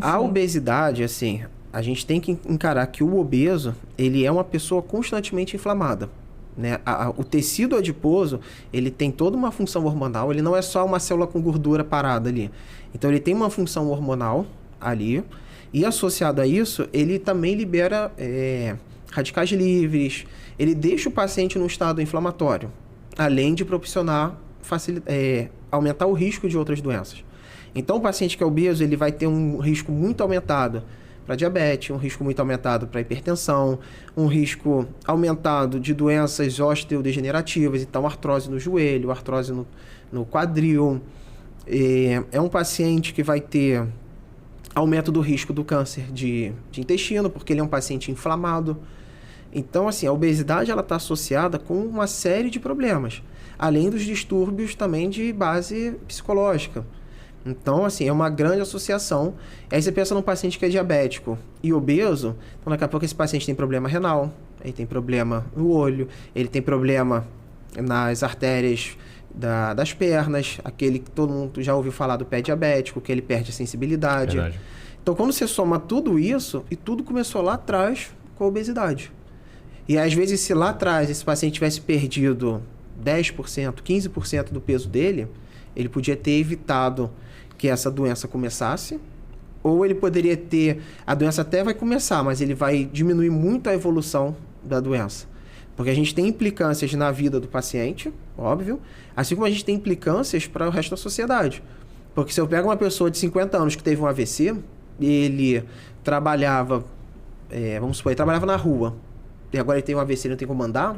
A obesidade, assim, a gente tem que encarar que o obeso, ele é uma pessoa constantemente inflamada, né? O tecido adiposo, ele tem toda uma função hormonal, ele não é só uma célula com gordura parada ali. Então, ele tem uma função hormonal ali, e associado a isso, ele também libera radicais livres, ele deixa o paciente num estado inflamatório, além de proporcionar, aumentar o risco de outras doenças. Então, o paciente que é obeso, ele vai ter um risco muito aumentado para diabetes, um risco muito aumentado para hipertensão, um risco aumentado de doenças osteodegenerativas, então artrose no joelho, artrose no quadril. É um paciente que vai ter aumento do risco do câncer de intestino, porque ele é um paciente inflamado. Então, assim, a obesidade ela está associada com uma série de problemas, além dos distúrbios também de base psicológica. Então, assim, é uma grande associação. Aí você pensa num paciente que é diabético e obeso, então daqui a pouco esse paciente tem problema renal, ele tem problema no olho, ele tem problema nas artérias das pernas, aquele que todo mundo já ouviu falar do pé diabético, que ele perde a sensibilidade. Verdade. Então, quando você soma tudo isso, e tudo começou lá atrás com a obesidade. E às vezes, se lá atrás esse paciente tivesse perdido 10%, 15% do peso dele, ele podia ter evitado que essa doença começasse, ou ele poderia ter... A doença até vai começar, mas ele vai diminuir muito a evolução da doença. Porque a gente tem implicâncias na vida do paciente, óbvio, assim como a gente tem implicâncias para o resto da sociedade. Porque se eu pego uma pessoa de 50 anos que teve um AVC, ele trabalhava, vamos supor, ele trabalhava na rua, e agora ele tem um AVC e não tem como andar,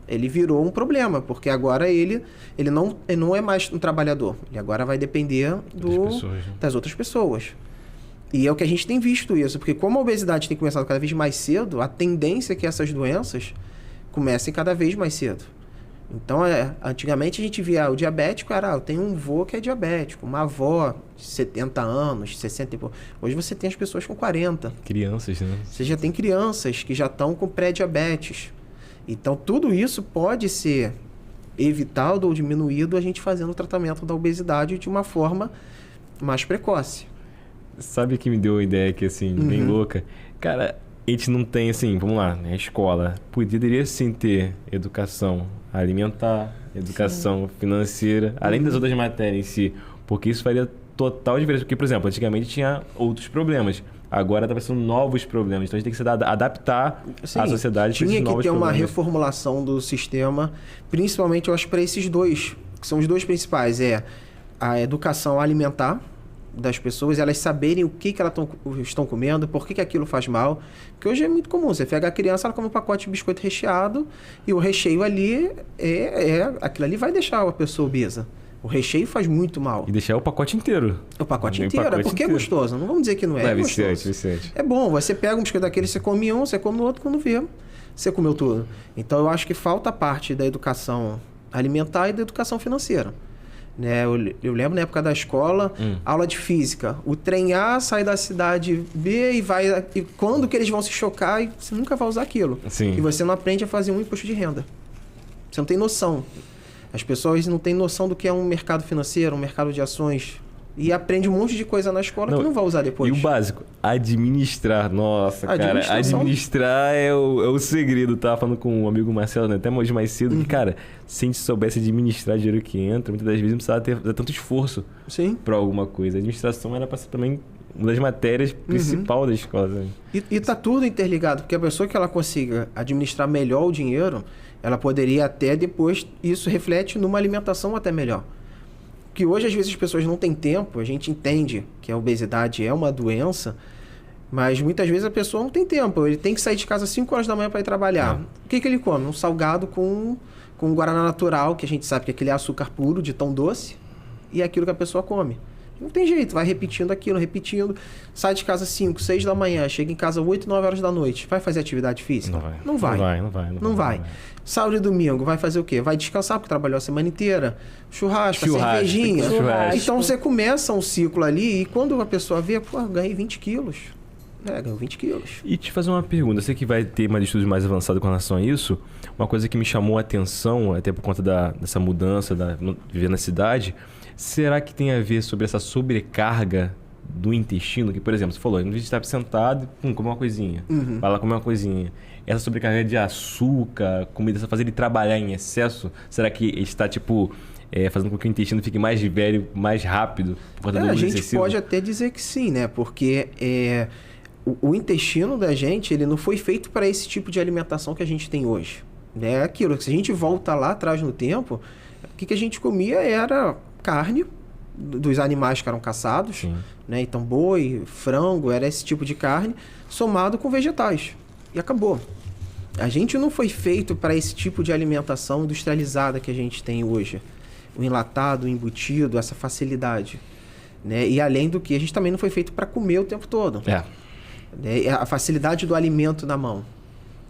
ele virou um problema, porque agora ele não é mais um trabalhador. Ele agora vai depender das outras pessoas. E é o que a gente tem visto isso, porque como a obesidade tem começado cada vez mais cedo, a tendência é que essas doenças comecem cada vez mais cedo. Então, antigamente a gente via o diabético, eu tenho um vô que é diabético, uma avó de 70 anos, 60 e pouco. Hoje você tem as pessoas com 40. Crianças, né? Você já tem crianças que já estão com pré-diabetes. Então, tudo isso pode ser evitado ou diminuído a gente fazendo o tratamento da obesidade de uma forma mais precoce. Sabe que me deu uma ideia aqui, assim, bem louca? Cara, a gente não tem, assim, vamos lá, né? A escola poderia, sim, ter educação alimentar, educação financeira, além das outras matérias em si, porque isso faria total diferença. Porque, por exemplo, antigamente tinha outros problemas. Agora está aparecendo novos problemas. Então, a gente tem que se adaptar à sociedade. Tinha que ter uma reformulação do sistema, principalmente, eu acho, para esses dois, que são os dois principais. A educação alimentar das pessoas, elas saberem o que elas estão comendo, por que aquilo faz mal. Porque hoje é muito comum. Você pega a criança, ela come um pacote de biscoito recheado e o recheio ali, aquilo ali vai deixar a pessoa obesa. O recheio faz muito mal. E deixar o pacote inteiro. O pacote inteiro. É porque é gostoso. Não vamos dizer que não é. É viciante. É bom. Você pega um biscoito daquele, você come um, você come no outro, quando vê, você comeu tudo. Então, eu acho que falta parte da educação alimentar e da educação financeira. Né? Eu lembro na época da escola, aula de física. O trem A sai da cidade B e vai... E quando que eles vão se chocar, e você nunca vai usar aquilo. Sim. E você não aprende a fazer um imposto de renda. Você não tem noção. As pessoas não têm noção do que é um mercado financeiro, um mercado de ações. E aprende um monte de coisa na escola que não vai usar depois. E o básico, administrar. Nossa, cara, administrar é o segredo. Tava falando com um amigo Marcelo, né, até hoje mais cedo, que, cara, se a gente soubesse administrar o dinheiro que entra, muitas das vezes não precisava ter tanto esforço para alguma coisa. A administração era para ser também uma das matérias principais da escola. Né? E tá tudo interligado, porque a pessoa que ela consiga administrar melhor o dinheiro, ela poderia até depois, isso reflete numa alimentação até melhor. Que hoje, às vezes, as pessoas não têm tempo, a gente entende que a obesidade é uma doença, mas muitas vezes a pessoa não tem tempo. Ele tem que sair de casa às 5 horas da manhã para ir trabalhar. O que ele come? Um salgado com guaraná natural, que a gente sabe que aquele é açúcar puro, de tão doce, e é aquilo que a pessoa come. Não tem jeito, vai repetindo aquilo, repetindo. Sai de casa às 5, 6 da manhã, chega em casa às 8, 9 horas da noite. Vai fazer atividade física? Não vai. Sábado e domingo, vai fazer o quê? Vai descansar, porque trabalhou a semana inteira. Churrasco, cervejinha. Então você começa um ciclo ali e quando a pessoa vê, ganhei 20 quilos. Ganhou 20 quilos. E te fazer uma pergunta, você que vai ter mais estudos mais avançados com relação a isso, uma coisa que me chamou a atenção, até por conta dessa mudança, viver na cidade, será que tem a ver sobre essa sobrecarga do intestino, que, por exemplo, você falou, no vídeo está sentado, come uma coisinha, vai lá comer uma coisinha. Essa sobrecarga de açúcar, comida, fazer ele trabalhar em excesso, será que está, tipo, fazendo com que o intestino fique mais velho, mais rápido? Por conta do uso A gente excessivo? pode até dizer que sim, né? Porque o intestino da gente, ele não foi feito para esse tipo de alimentação que a gente tem hoje. É aquilo, se a gente volta lá atrás no tempo, o que a gente comia era carne dos animais que eram caçados, né? Então boi, frango, era esse tipo de carne, somado com vegetais. E acabou. A gente não foi feito para esse tipo de alimentação industrializada que a gente tem hoje. O enlatado, o embutido, essa facilidade. Né? E além do que, a gente também não foi feito para comer o tempo todo. A facilidade do alimento na mão.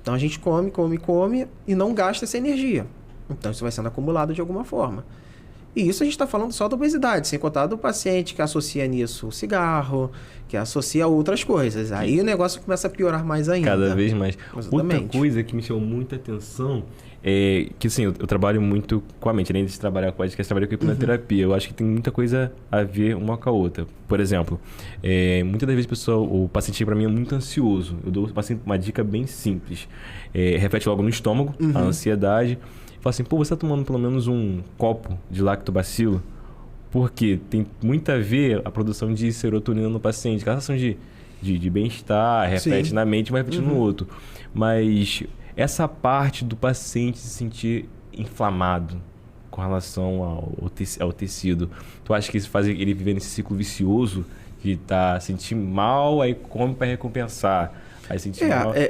Então a gente come e não gasta essa energia. Então isso vai sendo acumulado de alguma forma. E isso a gente está falando só da obesidade, sem contar do paciente que associa nisso o cigarro, que associa outras coisas. Aí o negócio começa a piorar mais ainda. Cada vez mais. Exatamente. Outra coisa que me chamou muita atenção é que, assim, eu trabalho muito com a mente. Além de trabalhar com a gente, trabalho com a hipnoterapia. Eu acho que tem muita coisa a ver uma com a outra. Por exemplo, muitas das vezes o paciente para mim é muito ansioso. Eu dou ao paciente uma dica bem simples. Reflete logo no estômago, a ansiedade. Fala assim, você tá tomando pelo menos um copo de lactobacilo? Porque tem muito a ver a produção de serotonina no paciente. Aquela sensação de bem-estar, reflete na mente, vai refletindo no outro. Mas essa parte do paciente se sentir inflamado com relação ao tecido, tu acha que isso faz ele viver nesse ciclo vicioso de sentir mal, aí come para recompensar?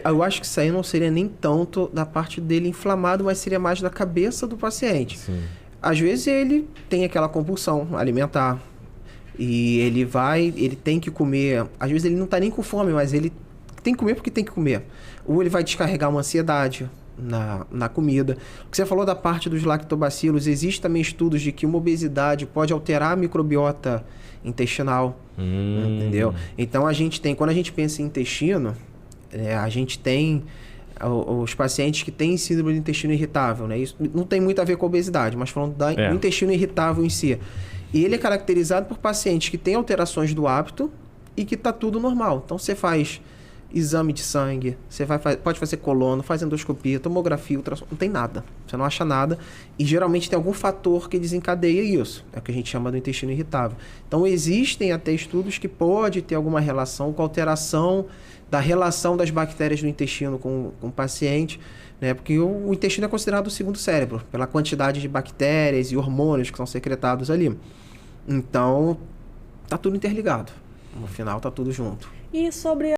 Eu acho que isso aí não seria nem tanto da parte dele inflamado, mas seria mais da cabeça do paciente. Sim. Às vezes ele tem aquela compulsão alimentar e ele tem que comer. Às vezes ele não está nem com fome, mas ele tem que comer porque tem que comer. Ou ele vai descarregar uma ansiedade na comida. O que você falou da parte dos lactobacilos, existem também estudos de que uma obesidade pode alterar a microbiota intestinal, entendeu? Então quando a gente pensa em intestino, a gente tem os pacientes que têm síndrome do intestino irritável, né? Isso não tem muito a ver com a obesidade, mas falando do intestino irritável em si. E ele é caracterizado por pacientes que têm alterações do hábito e que está tudo normal. Então você faz exame de sangue, você pode fazer colono, faz endoscopia, tomografia, ultrassom, não tem nada. Você não acha nada e geralmente tem algum fator que desencadeia isso. É o que a gente chama do intestino irritável. Então existem até estudos que pode ter alguma relação com a alteração da relação das bactérias do intestino com o paciente, né? Porque o intestino é considerado o segundo cérebro, pela quantidade de bactérias e hormônios que são secretados ali. Então, tá tudo interligado. No final, tá tudo junto. E sobre